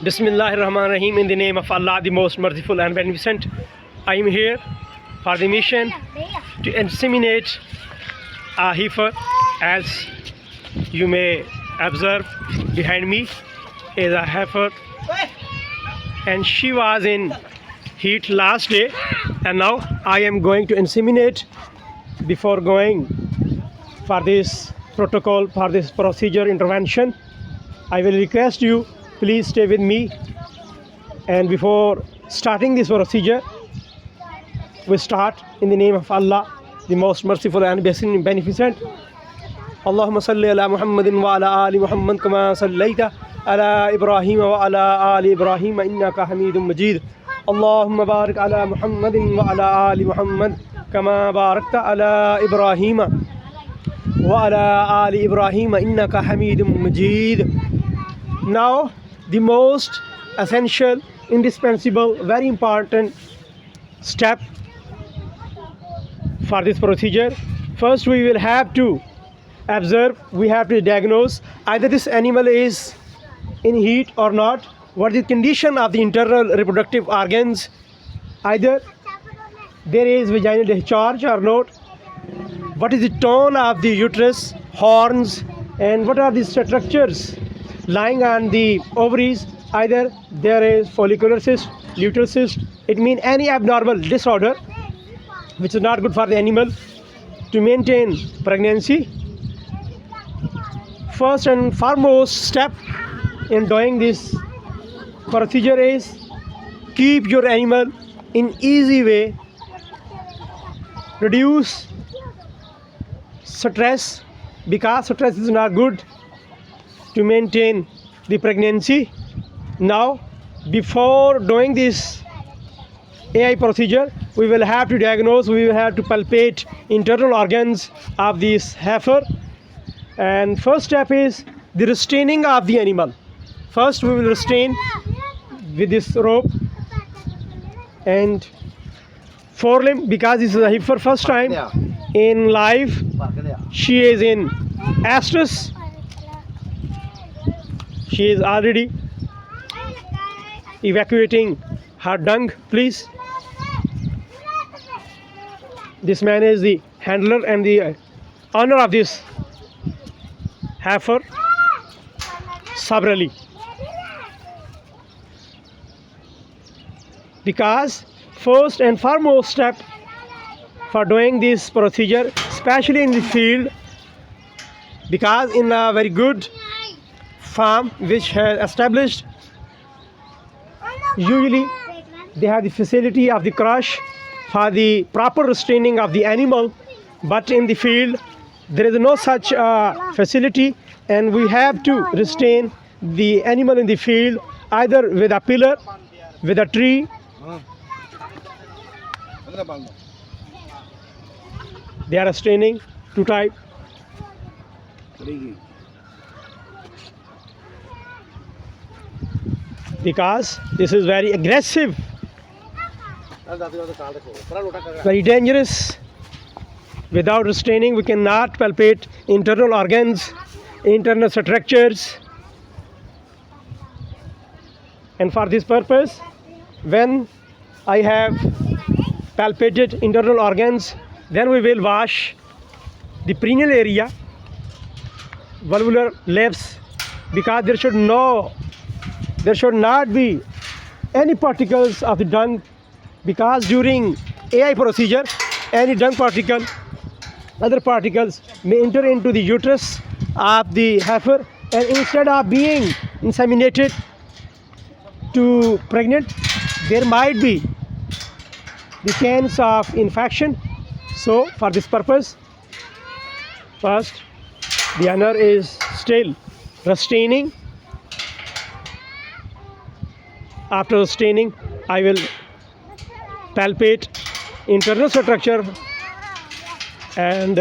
Bismillahirrahmanirrahim. In the name of Allah, the most merciful and beneficent, I am here for the mission to inseminate a heifer. As you may observe behind me is a heifer, and she was in heat last day, and now I am going to inseminate. Before going for this protocol, for this procedure intervention, I will request you, please stay with me. And before starting this procedure, we start in the name of Allah, the most merciful and beneficent. Allahumma salli ala Muhammadin wa ala ali Muhammad kama sallaita ala Ibrahim wa ala ali Ibrahim innaka Hamidum Majid. Allahumma barik ala Muhammadin wa ala ali Muhammad kama barakta ala Ibrahim wa ala ali Ibrahim innaka Hamidum Majid. Now, the most essential, indispensable, very important step for this procedure. First, we will have to observe, we have to diagnose either this animal is in heat or not, what is the condition of the internal reproductive organs, either there is vaginal discharge or not, what is the tone of the uterus, horns, and what are the structures lying on the ovaries, either there is follicular cyst, luteal cyst, it means any abnormal disorder which is not good for the animal to maintain pregnancy. First and foremost step in doing this procedure is keep your animal in easy way, reduce stress, because stress is not good to maintain the pregnancy. Now, before doing this AI procedure, we will have to diagnose, we will have to palpate internal organs of this heifer. And first step is the restraining of the animal. First we will restrain with this rope and forelimb, because this is a heifer first time in life. She is in estrus. She is already evacuating her dung, please. This man is the handler and the owner of this heifer, Sabr Ali. Because first and foremost step for doing this procedure, especially in the field, because in a very good farm which has established, usually they have the facility of the crush for the proper restraining of the animal, but in the field there is no such facility, and we have to restrain the animal in the field either with a pillar, with a tree. They are restraining two type. Because this is very aggressive, very dangerous. Without restraining, we cannot palpate internal organs, internal structures. And for this purpose, when I have palpated internal organs, then we will wash the perineal area, vulvar lips, because there should not be any particles of the dung, because during AI procedure, any dung particle, other particles may enter into the uterus of the heifer, and instead of being inseminated to pregnant, there might be the chance of infection. So for this purpose, first the owner is still restraining. After restraining, I will palpate internal structure, and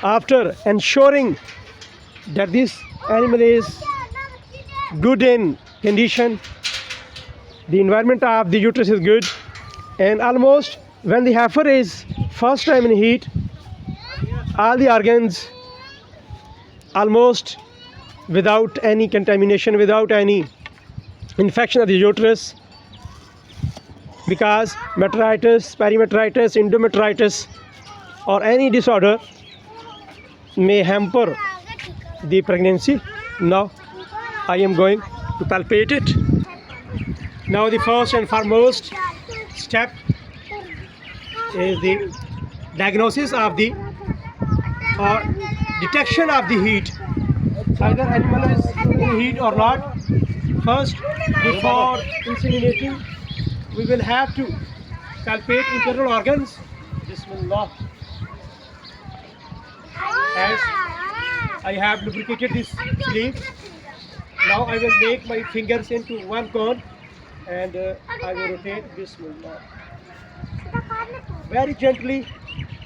after ensuring that this animal is good in condition, the environment of the uterus is good, and almost when the heifer is first time in heat, all the organs almost without any contamination, without any infection of the uterus, because metritis, perimetritis, endometritis, or any disorder may hamper the pregnancy. Now I am going to palpate it. Now the first and foremost step is the diagnosis of the or detection of the heat. Either animal is in heat or not. First, before inseminating, we will have to palpate internal organs. Bismillah. As I have lubricated this sleeve, now I will make my fingers into one cone and I will rotate. Bismillah. Very gently,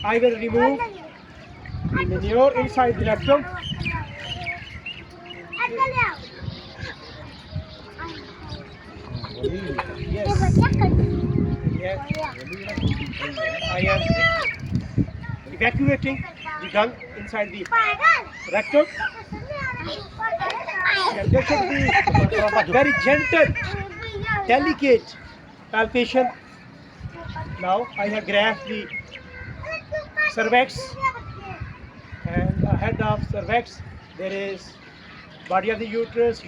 I will remove the manure inside the rectum. Yes. Yes. I am evacuating the dung inside the rectum. And there should be very gentle, delicate palpation. Now I have grasped the cervix, and ahead of cervix there is body of the uterus,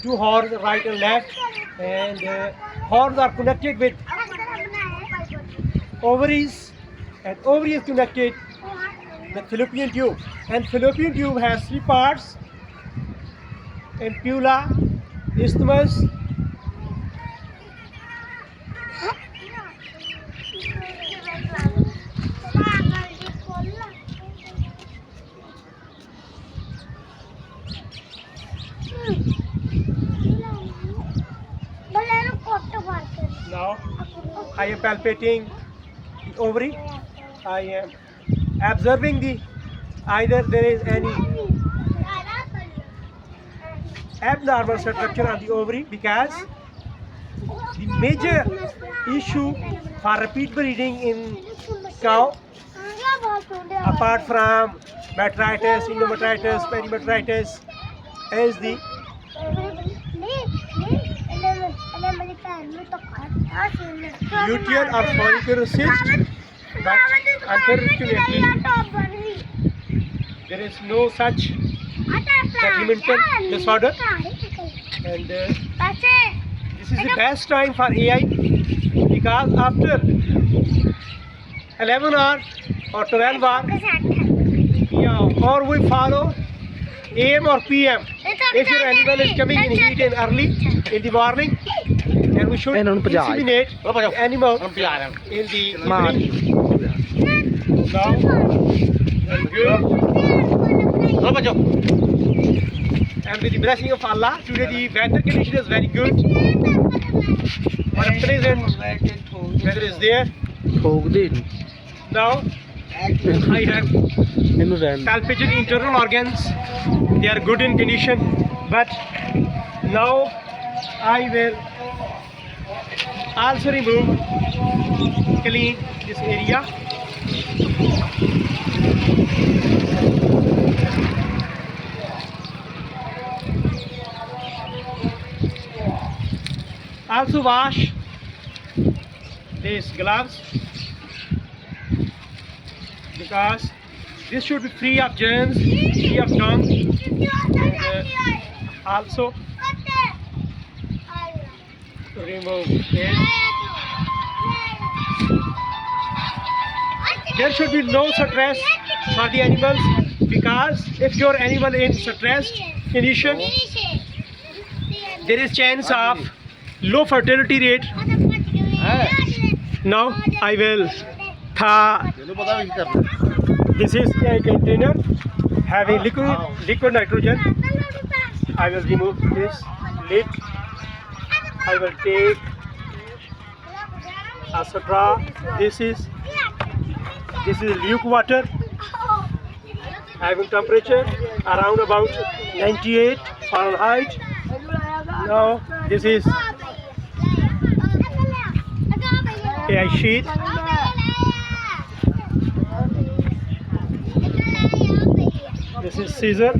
two horns, right and left, and horns are connected with ovaries, and ovary is connected with fallopian tube, and fallopian tube has three parts: ampulla, isthmus, Now I am palpating the ovary. I am observing the either there is any abnormal structure on the ovary, because the major issue for repeat breeding in cow, apart from metritis, endometritis, perimetritis, is the luteal or follicular cyst. But unfortunately, there is no such detrimental disorder, and this is the best time for AI, because after 11 hours or 12 hours, yeah, or we follow AM or PM. If your animal is coming in heat and early in the morning, then we should inseminate the animal in the evening. Now, and with the blessing of Allah, today the weather condition is very good. What a pleasant weather is there. Now, I have palpated internal organs. They are good in condition, but now I will also remove, clean this area. Also wash these gloves, because this should be free of germs, free of dung, and also remove this. There should be no stress for the animals, because if your animal is in stressed condition, there is chance of low fertility rate. Now I will this is a container having liquid nitrogen. I will remove this lid. I will take a straw. This is luke water having temperature around about 98 Fahrenheit. Now this is a sheet. This is scissor.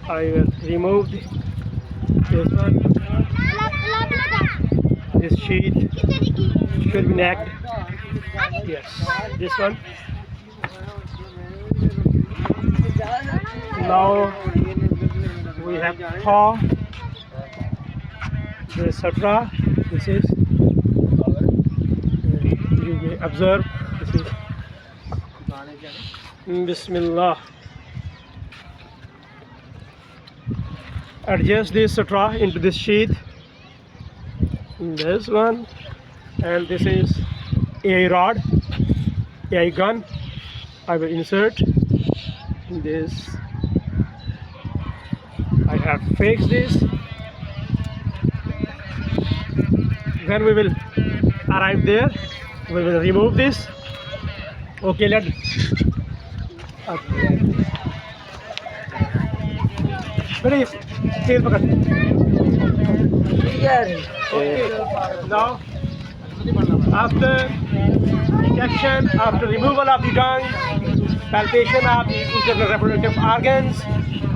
I will remove This one. This sheet should be nagged. Yes. This one. Now we have paw. This satra. This is. You may observe. This is. Bismillah. Adjust this satra into this sheath. This one, and this is AI rod, AI gun. I will insert this. I have fixed this. When we will arrive there, we will remove this. Okay, let's. Please, tail पकड़. Now, after injection, after removal of the tongue, palpation of the internal reproductive organs,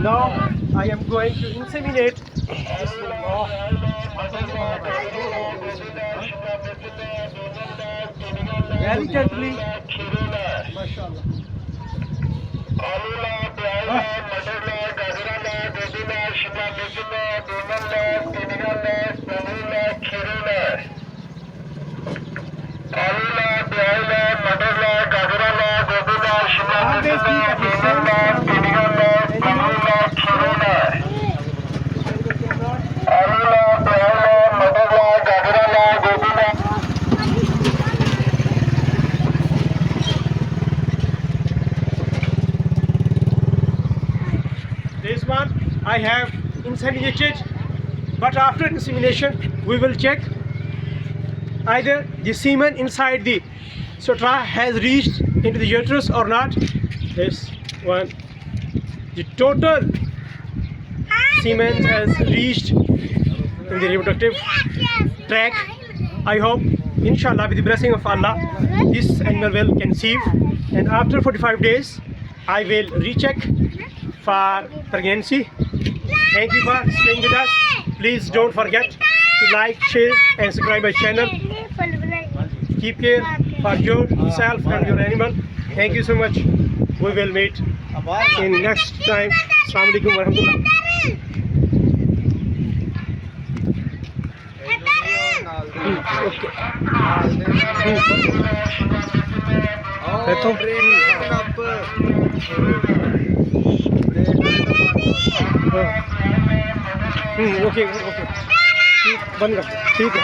now I am going to inseminate. Very gently. MashaAllah. Always keep at distance. This one I have inseminated, but after insemination we will check either the semen inside the satra has reached into the uterus or not. This one, the total semen has reached in the reproductive tract. I hope, inshallah, with the blessing of Allah, this animal will conceive, and after 45 days I will recheck for pregnancy. Thank you for staying with us. Please don't forget to like, share and subscribe my channel. Keep care for yourself and your animal. Thank you so much. We will meet in next time. Assalamu alaikum warahmatullah. Okay. ठीक बंद कर. ठीक है.